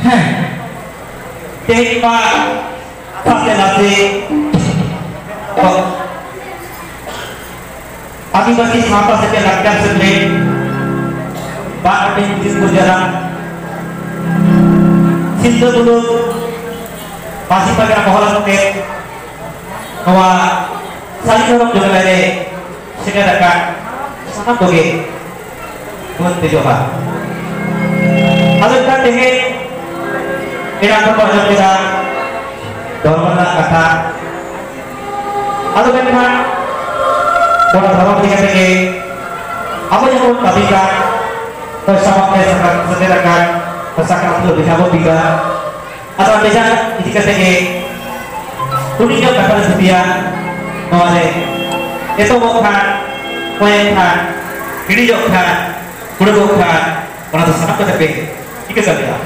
হ্যাঁ Tema pasti nasi. आदिवासी समाज से लगता है ले बात में जिसको जरा Sindhu dulu masih pada kohol ke bahwa saling dorong juga lagi segera kan sangat doge buat dicoba kalau kita dengar kita akan bahas kita dorong kata atau kan Orang orang tiga tiga, apa yang mau tapikan, bersama kita segerakan, bersama kita bisa tiga, atau bisa tiga tiga, dunia berapa sepian, boleh, itu bukan, bukan, ini bukan, bukan, orang itu sangat terpik, tiga saja.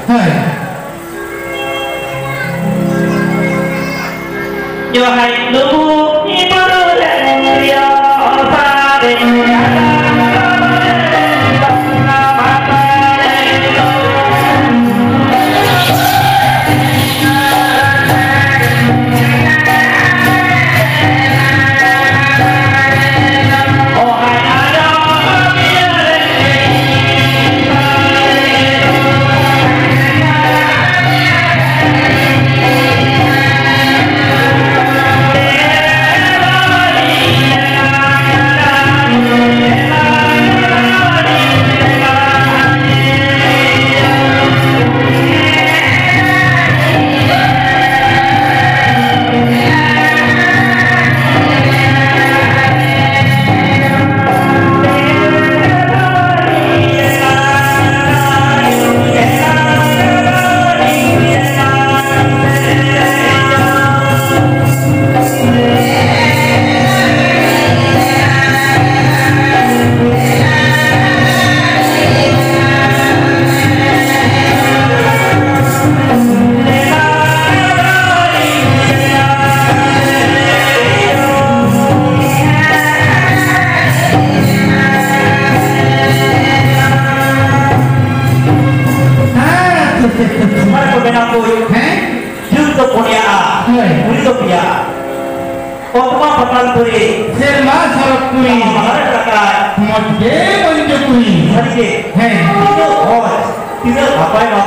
Yohai lubu ibu dia.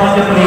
Hãy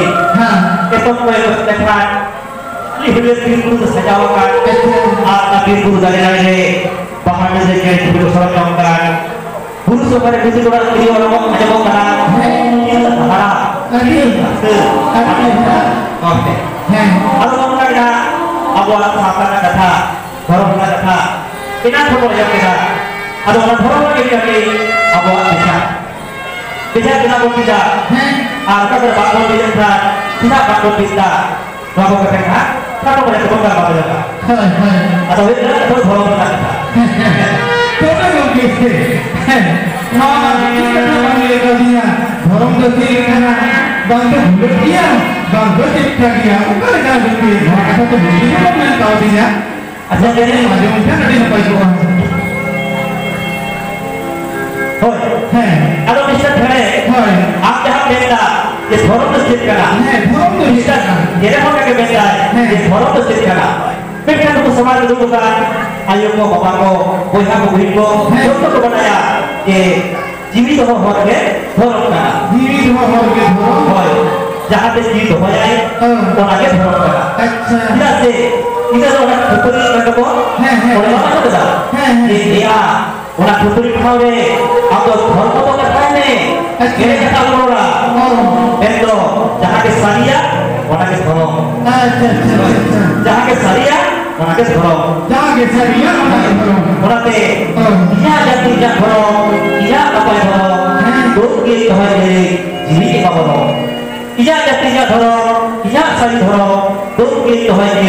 subscribe cho kênh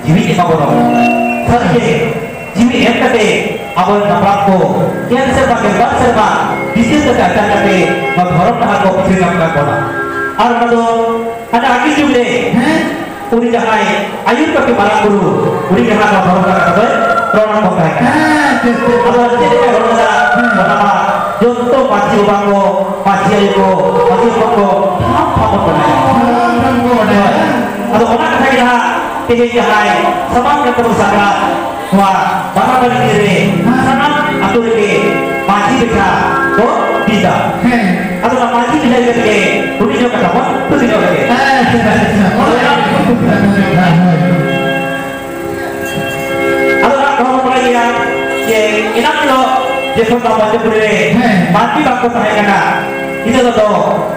Ghiền Mì Gõ để không bỏ lỡ Tiga jahai sama yang terusakan wah bapa berdiri sana atau lagi maji bisa kok bisa atau nak maji bisa lagi udah juga kata apa tu tidak lagi atau nak kamu mulai ya enak loh jepun kamu baca berdiri mati bangku sahaya itu tu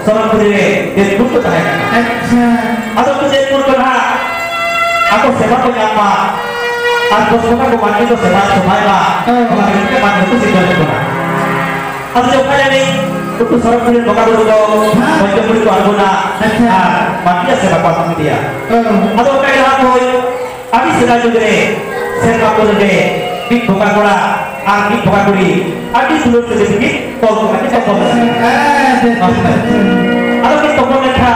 seorang berdiri dia butuh sahaya atau tu jepun kerana aku sebab penyama aku suka kemana itu sebab supaya kalau ini kemana itu sih boleh kemana aku coba jadi itu seorang kulit bukan dulu macam kulit aku nak mati sebab apa dia atau kayak aku habis sudah juga sebab aku juga big bukan bola big bukan kuri habis dulu sedikit tolong kita tolong atau kita tolong kita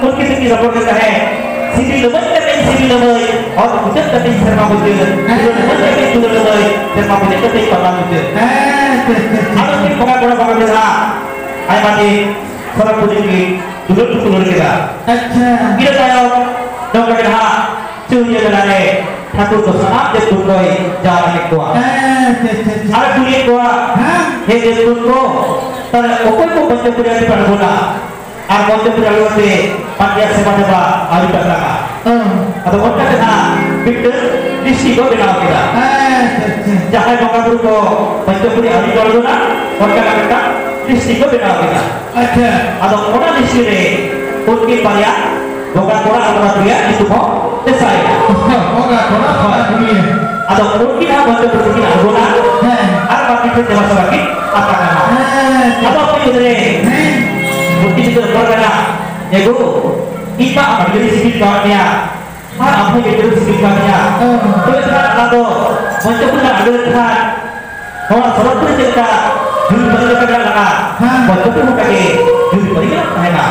untuk kita tolong kita sini lepas tapi sini lepas, orang kita tapi serba betul, lepas tapi sudah lepas, serba betul tapi serba betul. Kalau kita bukan orang besar, ayat mati, serba betul ni, dulu kita. Kita tahu, dong kita cuci jalan takut dosa, jadi turun jalan ekor. Ada kulit ekor, jadi turun, tapi okey ko baca kuliah di Parabona. আর মধ্যে পুরালোতে পাটিয়া সেবা দেবা আলু টাকা atau orang kata pikir listi ko bina kita jahai bangka guru ko baca puri alu kalau na orang kata listi ko bina kita atau orang listi re unki paya bukan orang orang dia itu ko desai atau unki ha baca puri alu na ar baki kita masuk lagi apa nama atau apa itu re bukti itu berkata, ya guru, kita akan jadi sikit kawannya, apa yang jadi sikit kawannya, terus kan lalu macam mana ada kan, orang solat pun cerita, juri balik ke dalam, macam tu bukan ke, juri balik ke dalam,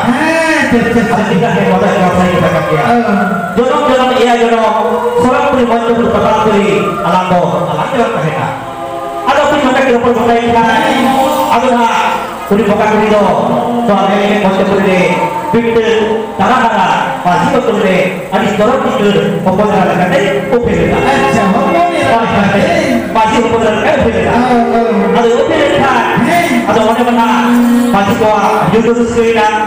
ada tiga yang ada yang saya katakan dia, jodoh iya jodoh, solat pun macam tu berkata pun alam jalan mereka, ada pun mereka kita pun berkata, ada Kuri bukan kuri do, soalnya ini konsep kuri pikir tangan masih betul deh. Adis dorong pikir, pokok jalan kate, upir dah. Masih upir dah, upir dah. Ada upir dah, ada mana masih kau judul sekalian.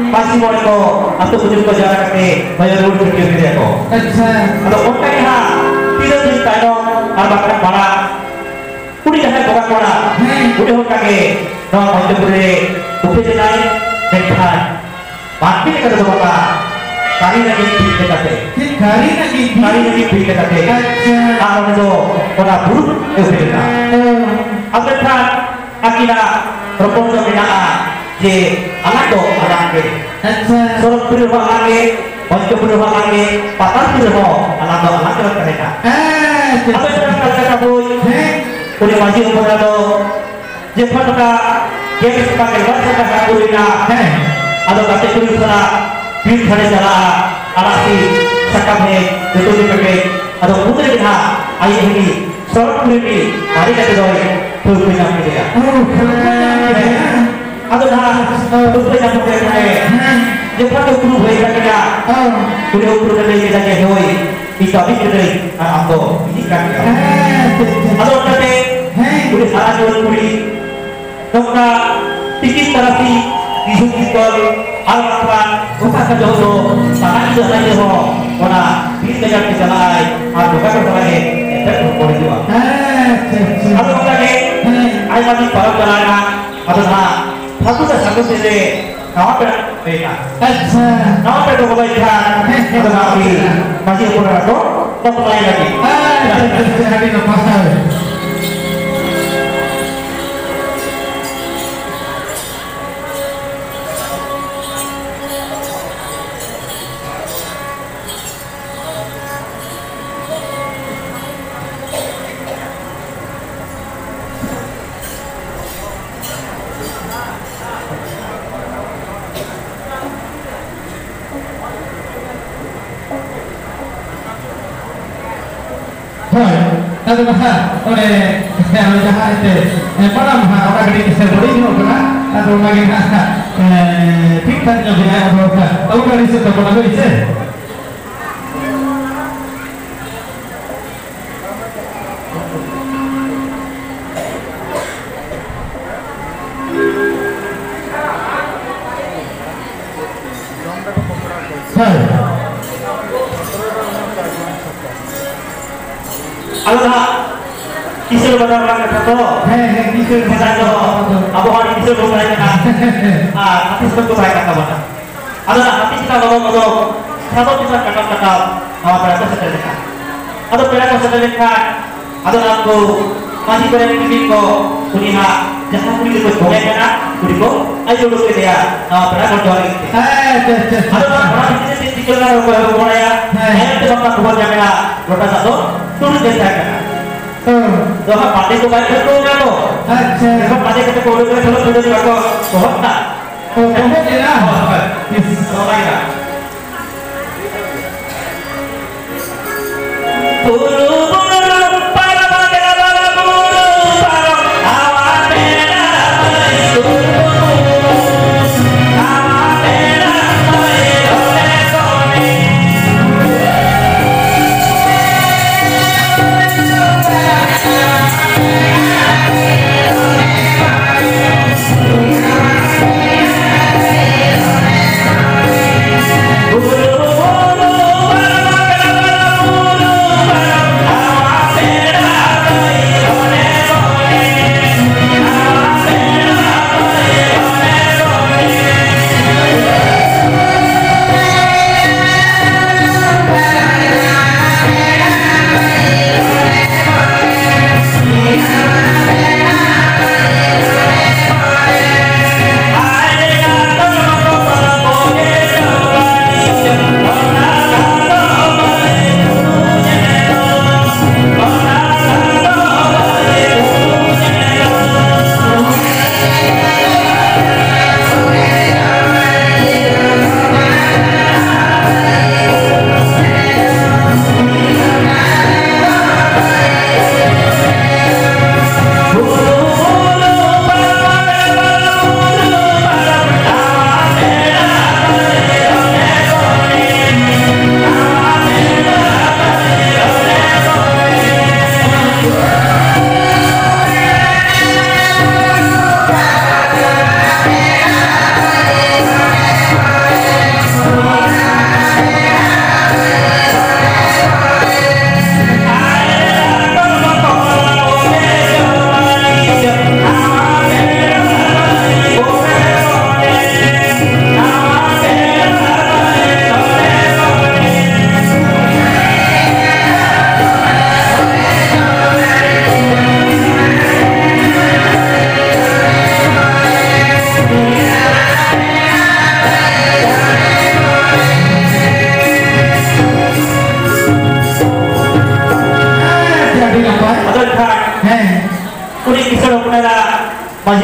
Masih boleh kau, atau kucing kau jalan kate, bayar dulu pikir dia kau. Ada orang tidak cerita dong, arbakan para. Kuri jahat bukan kora, kuri orang kage, orang macam kuri, upir naik, dekat, mati dekat tu bapa, kari lagi dekat, kari lagi dekat, kalau itu orang buruk, upir dah. Agar kan, akhirnya proposal kita, je anak tu anak ke, sorok kuri orang lagi, macam kuri orang lagi, patah kuri orang, anak tu anak mereka. Apa yang kita kabur? Udah masih umur itu, jepun kita game sebagai bahasa bahasa Indonesia, atau kata kulit sana, bid hari sana, alasi, sakapnya, itu dipakai, atau putri kita, ayah ini, sorot kulit ini, mari kita doi, putri yang dia. Atau dah, putri yang dia, jepun itu kulit boleh kita, kulit kita jadi doi. Bisa dikira atau ini kan atau kata kulit salah jual kulit dokter tikit terapi disukitkan alat bukan kejodoh sangat tidak saja ho mana ini kerja kita lain atau bukan kita lain itu boleh juga atau kata ayat mati para jalanan atau satu satu sini Nama mereka, nama mereka kebaikan, tetapi masih kurang kok, tak lain lagi. Hari lepas. Ada masa oleh yang jahat itu, pada masa orang kiri sebodi itu kan, atau lagi nak, pikir juga ada orang, tahu kan itu tak pernah bisa. Allah kisah benar-benar kata kisah kita itu abu hari kisah benar kata hati sebab baik kata mana Allah hati kita ngomong satu kita kata berapa seterusnya atau berapa seterusnya atau aku masih berada di sini kuliah jangan kuliah itu boleh kan kuliah ayo dulu dia berapa doang itu atau orang di sini kita mulai ya ayo kita buat jangan berapa satu turun jadi doa pati ko baik betul kan to अच्छा pati kita kodo kita kalau sudah dibaca बहुत tak बहुत ya oh baik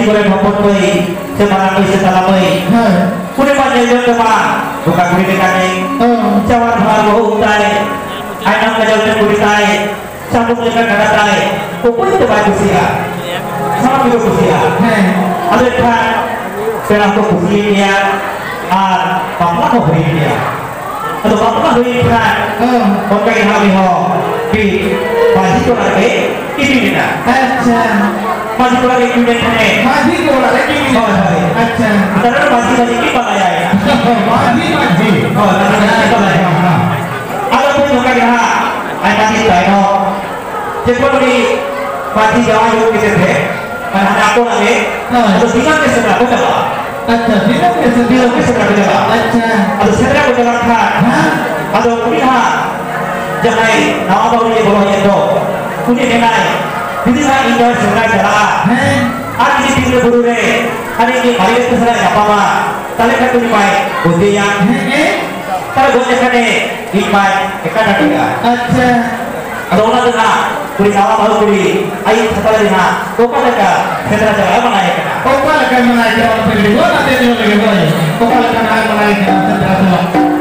masih boleh bapak koi semarang koi sesalah koi kuda panjang jauh kemana bukan kuda dekatnya cawar baru utai ayam kejauh dan kuda tai sambung dengan kata tai pokoknya itu bagus ya sama juga kusia ada kan pelaku kusia bapak kau beri dia atau bapak beri kan pakai hal di masih tu lagi ini dia masih kurang lagi masih kurang lagi अच्छा अंदर masih lagi की पकाया है masih oh masih पकाया ada pun juga dia ay masih tayo jepun di masih jawa juga kita deh karena aku lagi terus bisa ke sebelah aku coba अच्छा bisa ke sebelah aku coba अच्छा atau sebelah aku coba kan atau kuliah jangan nama baru di bawah itu kuliah denai jadi saya ingin sebelah jalan hari ini tinggal guru re hari ini hari itu sebelah apa mah tali katu dipai budi yang kalau budi kane dipai ikan ada ya अच्छा ada orang dengar kuri sama baru kuri ayo setelah dia kok ada setelah jalan mana ya kena kok ada mana ya orang pergi gua nanti dia lagi boleh kok ada mana ya setelah jalan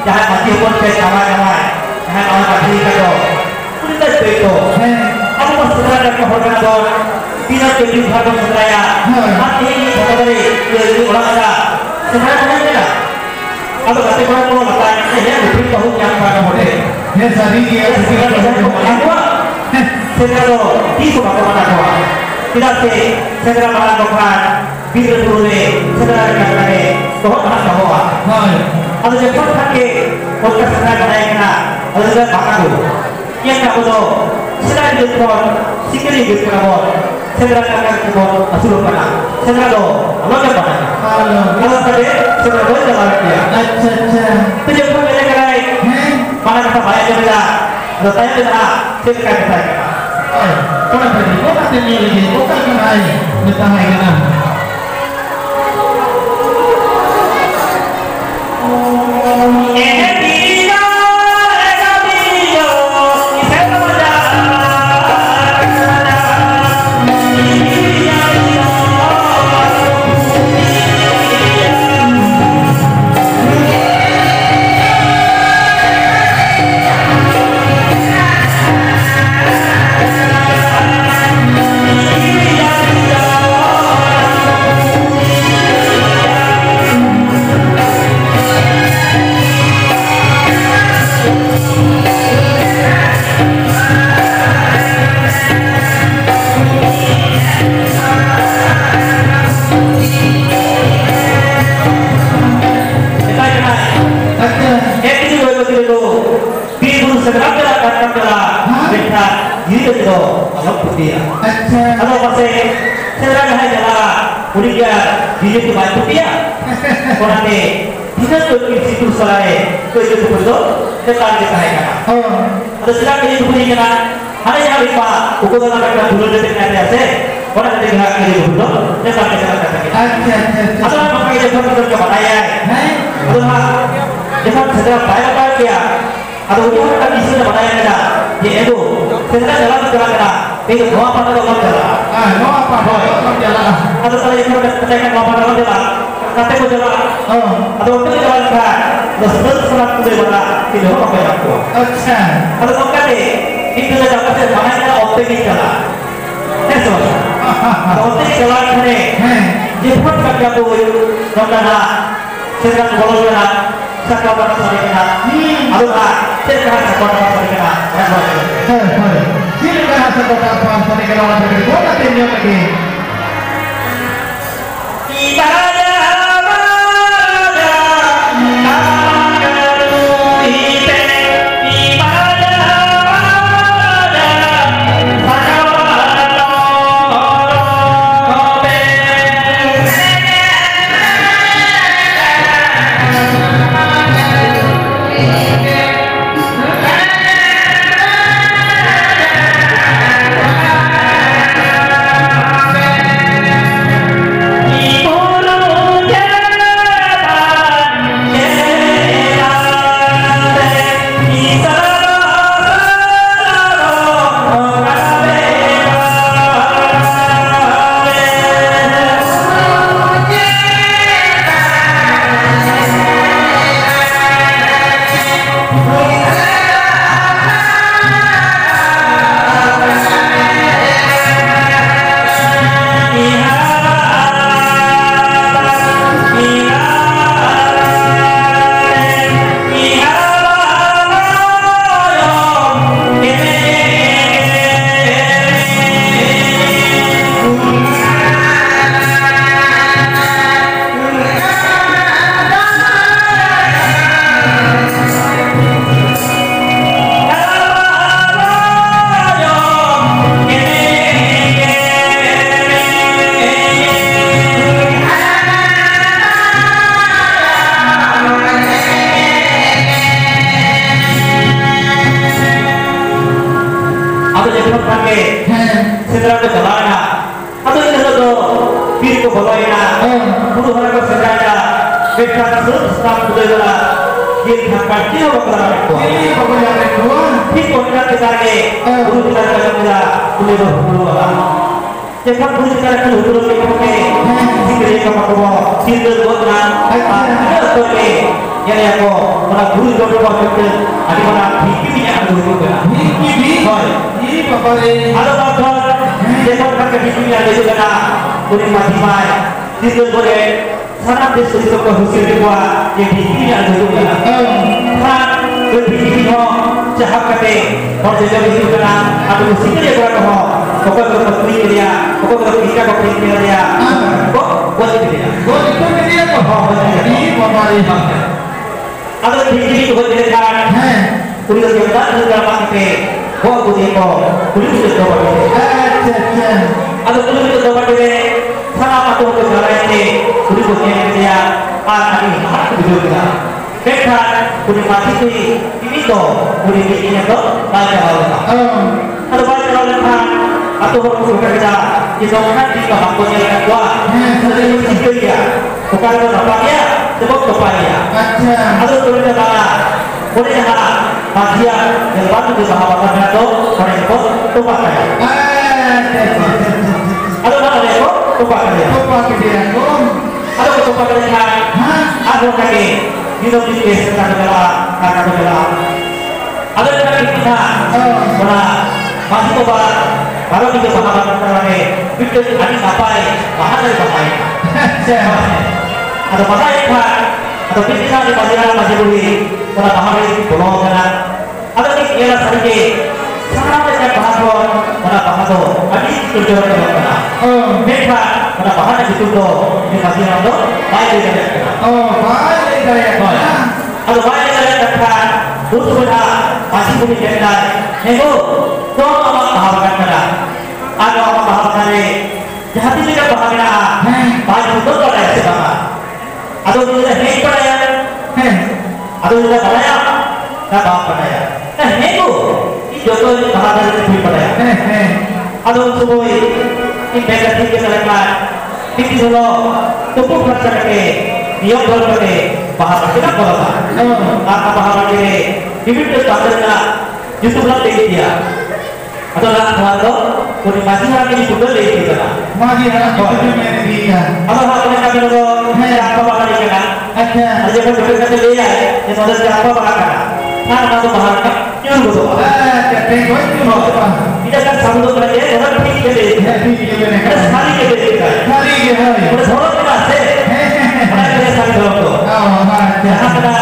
jahat hati pun ke ramai-ramai jahat orang kaki kado kita itu aku pas sebenarnya kehormatan don tidak jadi ഭാഗം sebenarnya hati ini dari orang ada sebenarnya tidak atau kata orang mata ini lebih tahu yang pada boleh sari dia segera itu bagaimana doa tidak sih segera melakukan bila boleh segera kata doa mana doa atau cepat kaki podcast segera naiknya atau segera makan yang tak betul segera diskon sikit diskon segera kata diskon asal mana segera doa apa apa kalau tadi segera doa jalan dia terjebak banyak kali mana kata banyak juga kalau tanya kita segera kata kau nak pergi, kau nak tanya lagi, kau kan kenai, betah lagi nak. Atau pasal segera hai jalan, udah dia tu bantu dia. Orang ni tidak tu situ selai, tu itu betul, tetap dia hai kan. Atau segera dia tu punya kan, ada yang lupa, ukur dalam mereka dulu detik nanti aja. Orang nanti dia dia betul, tetap dia kata kita. Atau apa yang dia betul betul beraya. Atau dia segera bayar dia. Atau dia kan di sini beraya kita. Dia itu segera jalan kita. Itu doa pada orang jalan. Doa apa? Orang jalan. Atau kalau yang percaya doa pada orang jalan, kata aku jalan. Atau waktu itu jalan kan, terus serat tu mana tidak apa yang aku. Atau kau kata itu saja kata mana kita optik jalan. Esok. Optik jalan ni. Jepun kata aku jalan. Sedang bolong jalan. Sakau pada hari kita. Aduh sedang sakau pada hari kita. Sila sa apa sa nagalawan ng ko natin yung lagi. segera ke jalannya atau ini satu diri ke bawahnya butuh orang ke segalanya bekan sesuatu budaya dia sampai dia berkelan ini pokoknya kedua kita kita kita ni butuh kita kita boleh berbuat jangan butuh kita dulu kita pakai jadi kamu bawa single buat nang, ada tuh yang aku mana guru jodoh bawa itu, ada mana hikminya ada guru juga. Hikmi, ini bapak ini. Ada bapak, jangan kan hikminya ada juga na, kuning mati mai, single boleh, sana dia sudah kau hasil juga, yang hikminya ada juga. Kan, berhikminya jahat kate, kalau jadi itu kena, ada musiknya dia berapa ho, kau berpikir dia, kau berpikir kau berpikir dia, kau buat itu dia. Buat itu dia kok. Ini bapak ini. Ada hikmi buat dia kan. Kuliah kita itu dalam kita, kau kuliah kau, kuliah itu dapat dia. Ada kuliah itu dapat dia, sama atau berjalan ini, kuliah dia, ini hak hidup kita. Kita kuliah mati ini tu, kuliah ini tu, banyak orang. Ada banyak orang atau berkuliah kita, disokkan di bawah kuliah kita, ada yang itu dia, bukan berapa dia, sebab berapa dia. Ada kuliah kita, kuliah Masia yang baru di sahabat itu orang itu tumpah kaya. Ada mana dia itu tumpah kaya? Tumpah kaya. Ada tumpah kaya. Ada kaki hidup di desa kakak bela. Ada kaki kita mana masih coba baru di sahabat ini itu ada apa? Bahan dari apa? Ada apa kan? Atau kita di pasar masih boleh kalau bahan itu bolong kan? Ada ni ia sahaja, sangat banyak bahasan, mana bahasan, ada itu jual jual mana. Mereka mana bahasan itu tu, ni masih ada, baik dia ada. Baik dia ada. Ada baik dia ada, butuh ada, masih boleh ada. Nego, tu apa bahasan mana? Ada apa bahasan ni? Jadi tidak bahasan mana? Baik itu tu ada sebab. Ada juga hek pada ya, ada juga pada ya, tak apa pada ya. Nego, ini jodoh ini bahasan itu lebih pada ya. Ada untuk ini beda tinggi selekan, ini dulu tubuh bercakap, niat bercakap, bahasan kita apa? Apa bahasan ini? Bibit bahasannya YouTube lah dia. Atau nak tu, kau masih hari ini juga lagi kita. Masih hari ini dia. Apa bahasan kami dulu? Apa bahasan ini kan? Ada pun berbeza dia. Yang sudah apa bahasan? Nah, masuk bahasan nyuruh betul. Kita kan sambil belajar, orang fikir kita. Hari kita. Kita sorot kita se. Orang kita sambil sorot. Jangan kena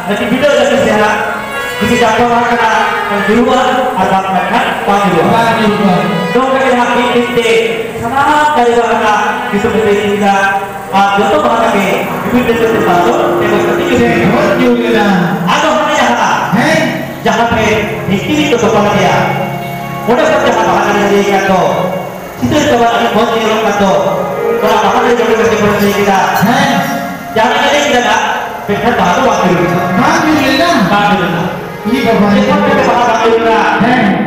nanti video jadi siapa. Kita jaga kena keluar atau makan panggil. Dong kita hati kita sama dari mana itu menjadi kita. Jodoh bahasan ini itu terbaru. Tengok ketika ada mana jahat. Jangan ini itu kepada dia. Mudah saja bahasan dari kita. Itu coba ada buat di orang kita. Kalau bahasan dari kita kita. Jangan ada kita nak. Benar bahasan waktu kita. Bahasan. Ini bahasan. Kita bahasan kita.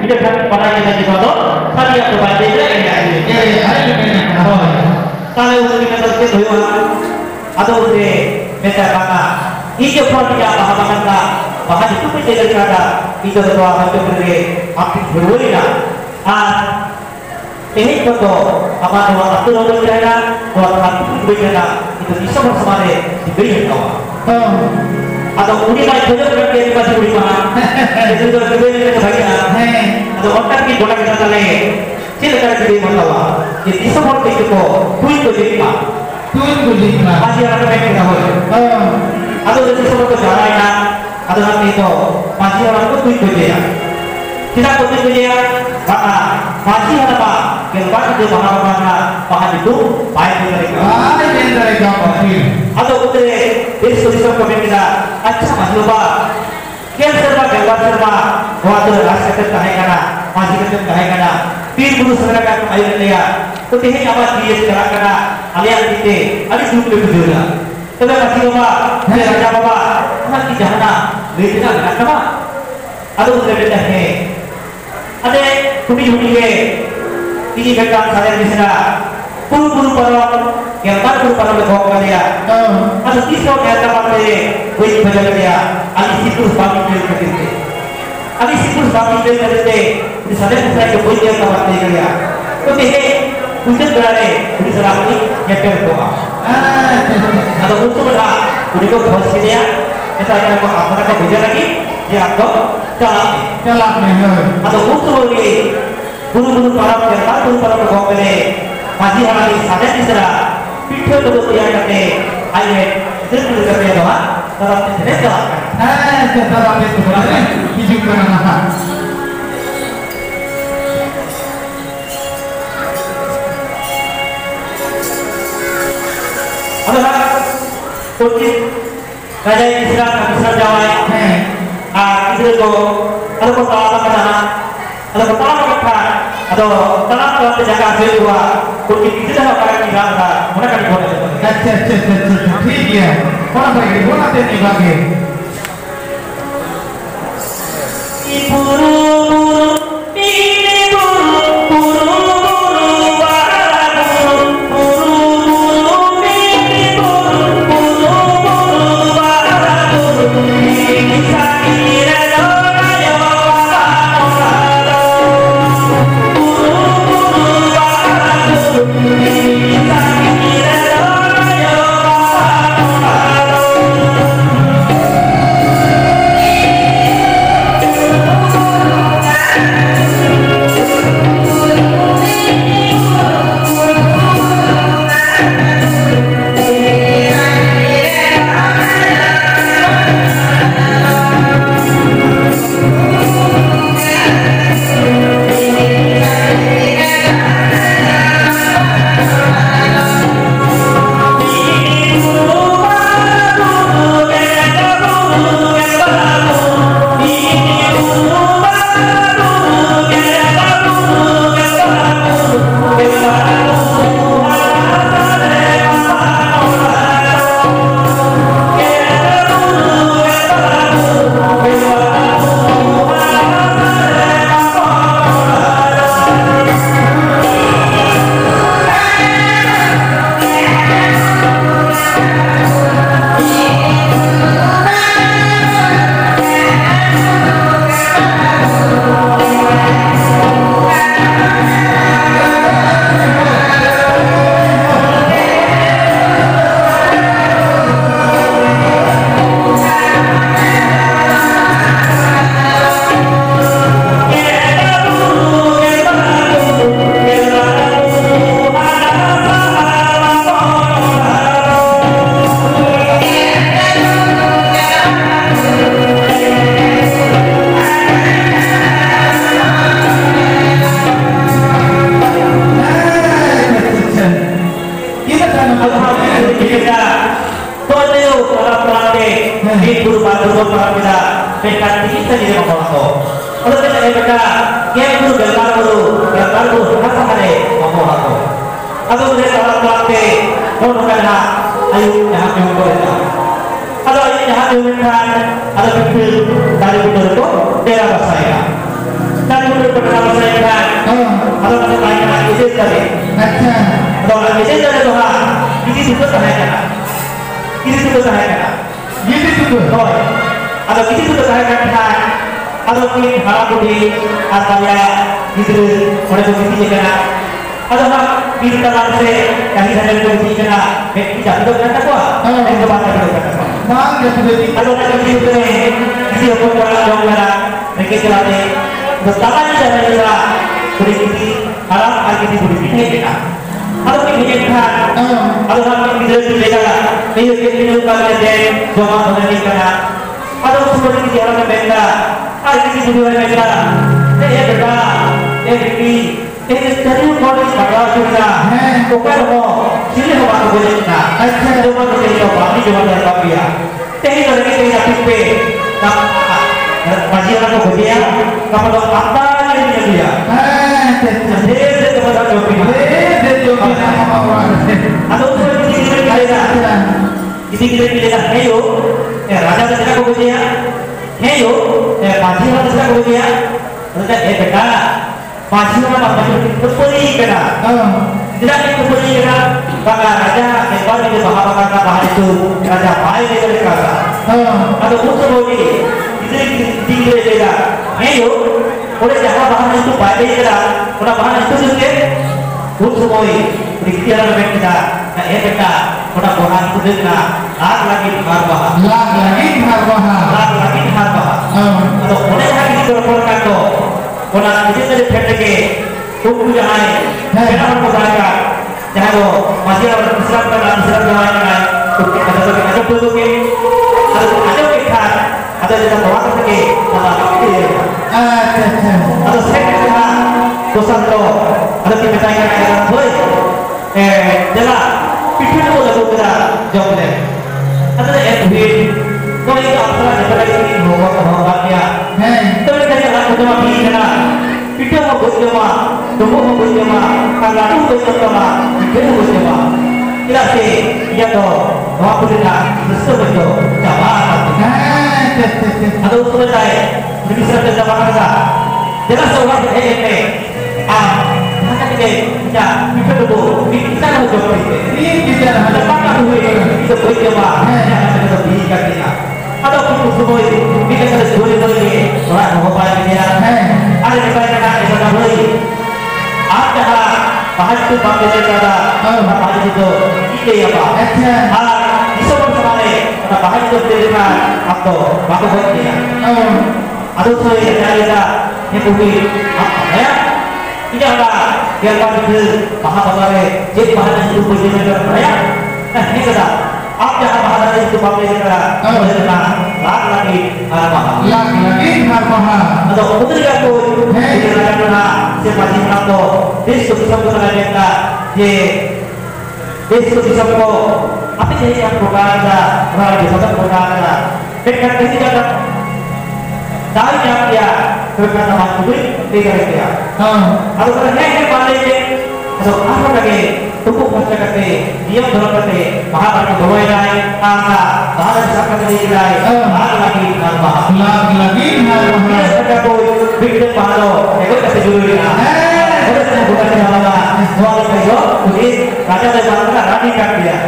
Kita kan pada kita di situ. Tadi aku baca dia ini. Kalau untuk kita terus doa atau untuk kita kata. Ini pun dia bahasan kita. Bahkan itu menjadi kata itu doa macam beri aktif berwiri lah. Ini contoh apa doa satu doa berjaya, doa aktif berjaya itu bisa bersama diberi doa. Atau kemudian naik saja berarti masih beri mana? Itu doa diberi kebahagiaan. Atau orang kita doa kita lagi. Tidak ada diberi doa. Jadi bisa seperti itu tuin berjaya. Masih ada yang kita boleh. Atau jadi seperti caranya. Atau nanti itu masih orang itu tujuh dia, tidak tujuh dia, karena masih ada apa? Kita itu bahan itu baik dari kamu. Atau kita dari sosial media, acah masih lupa. Kita serba keluar serba, waktu rasa terkena, masih terkena. Pil bulu seragam ayat dia, ketika apa dia seragam kena, alias kita, alias dulu berjualan. Tapi masih lupa, dia raja apa? Nanti jangan betina nak apa? Ada udah beda he. Ada kumi ini mereka saya di sana. Puluh parang yang baru parang berkong dia. Ada kisah yang dapat wajib berjalan dia. Ada sipur bagi dia kerja. Ada sipur bagi dia kerja. Di sana saya ke wajib dapat dia. Tapi he hujan berare udah selama nyepel doa atau untuk berha udah kok bos gitu ya misalnya kok apa kok hujan lagi ya kok calak atau untuk lagi buru-buru para bergomel masih hari sadar di sana pikir betul yang kata ayo itu dulu kerja doa dalam internet jalankan setelah itu boleh hidupkan anak adalah kunci raja Islam Jawa itu ada pertama ke sana ada pertama ke depan atau dalam penjaga kedua kunci itu dah pakai di sana mana kan boleh ठीक है कौन बनेगी कौन आते नहीं भागे Utsumoi Diktiara kita na ekta kota bohan kudena lag lagi harbaha lag lagi harbaha atau oleh hari itu berkorban to kota itu dari pendeke tubuh jahai kenapa berkorban jahai lo masih orang Islam jahai kan ada tubuh ke ada kita ada kita bawa ke apa itu atau saya dosan to ada kita yang boleh jala पिछले को लगो करा job ले अतः एक भी कोई का अपना जगह की होगा तो होगा क्या है तो ये कैसे आप तो भी है ना पिछले को बुझेगा तुमको को बुझेगा कलाटू बुझेगा फिर बुझेगा इला से ये तो वहाँ पर ना रिश्ते बच्चो जवाब अतः उसको जाए रिश्ते से जवाब करा जला सोगा है ये ya kita dulu kita harus jawab ini kita ada apa dulu itu berjawab ya kita bisa kita ada pun semua ini kita harus boleh orang mau apa dia ada di mana kita bisa boleh ada bahas itu bahasa kita bahas itu ini apa bisa bersama ada bahas itu dengan atau bahasa dia ada saya kita yang boleh apa ya tidak ada yang pada bahasa jadi bahasa itu berjalan raya nah ini kata apa bahasa itu pakai kita lag lagi harbaha atau putri aku kita karena siapa sih atau itu bisa kita je itu bisa ko apa sih yang program orang bisa program dekat sini ada dari yang dia berkata masuk tidak dia atau kerana yang paling atau apa lagi tubuh masyarakat dia berkata Mahabharata berwayai angka bahasa masyarakat ini lagi harbaha kita pun bikin bahalo ekor kasih dulu ya kita bukan dalam soal kayo ini raja dan bangsa raja kan dia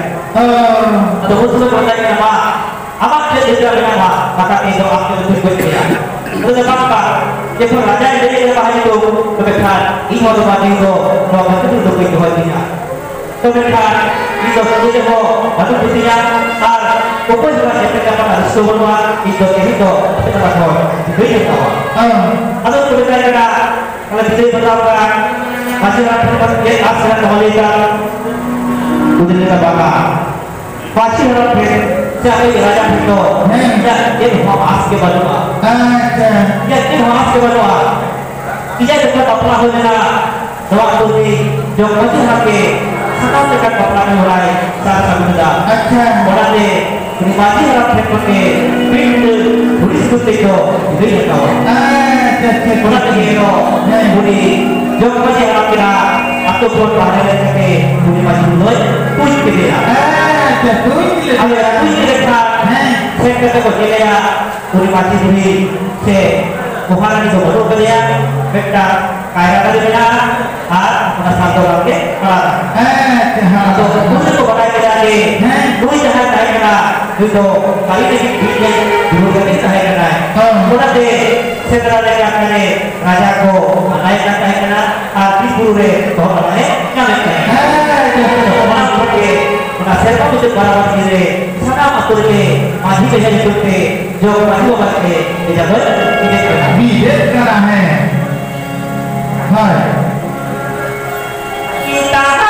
atau musuh bertanya apa dia tidak nama maka itu akan berikut dia itu apa yang raja ini bahasa itu kebetulan ini mau itu bahwa itu untuk kehidupannya kebetulan itu saja mau batu putihnya pokoknya juga kita dapat semua itu kita mau beri tahu atau kebetulan kita kalau bisa berlakukan masyarakat dia asal kembali ke udah kita bakal pasti harus siapa yang raja itu dia mau ask ke bawah ya dia mau ask ke bawah dia juga pernah punya waktu di Jokowi hake setahun dekat pernah mulai saat muda orang ni pribadi orang pakai pintu tulis itu dia tahu orang ni itu budi Jokowi orang kira atau pun pada lagi budi masih mulai push ke dia ada push dekat saya kata kau dia budi masih budi se bukan itu baru kerja mereka kaya kali dia pada satu lagi atau mungkin kau pada kita ni duit jahat kaya kena itu kali ini duitnya dulu kali kaya kena mudah deh setelah dia kaya raja ko naik kaya kena habis buru deh toh naik naik orang pergi siapa itu barang ini sana atur ke masih bisa diikuti jauh masih obatnya tidak tidak kena hai kita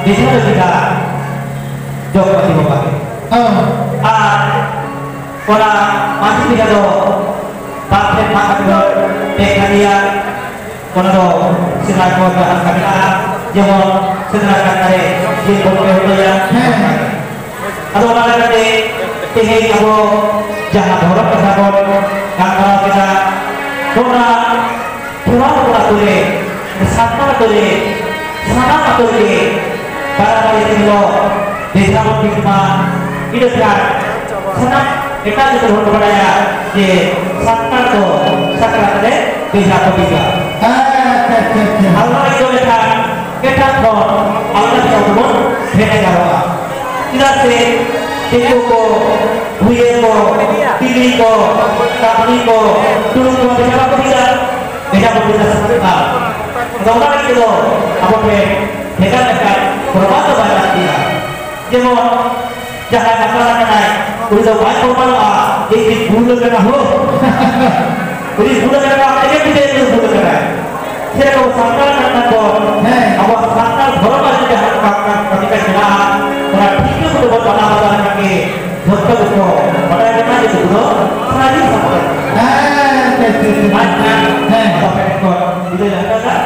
di sana kita jawab di bawah. Orang masih tidak do pakai makan do dekania orang do sinar ko bahan kami jemon sederakan kare di bawah ya. Atau orang kata tinggi kamu jangan dorong ke sabon kalau kita pura tulen satu tulen sana tulen para kali tinggal di sabon kita itu kan sana kita itu berbeda di satu tu sakral deh di sabon kita. Allah itu kita pun Allah itu pun beda jauh. Tidak sih Tiku ko, huye ko, tigri ko, kapli ko, turun ko, bisa apa tidak? Bisa berbeda seperti apa? Kalau itu apa pun, dekat berbahasa banyak dia. Jemon jangan masalah naik, udah banyak korban lah, jadi bulan kena ho, jadi bulan kena aja kita itu bulan kena. Saya kalau sangkal kena ko, awak sangkal berapa saja ketika jelas. Orang itu sudah berpengalaman kaki, dokter itu, pada yang itu dulu, lagi sampai. Macam, sampai ekor, itu yang ada.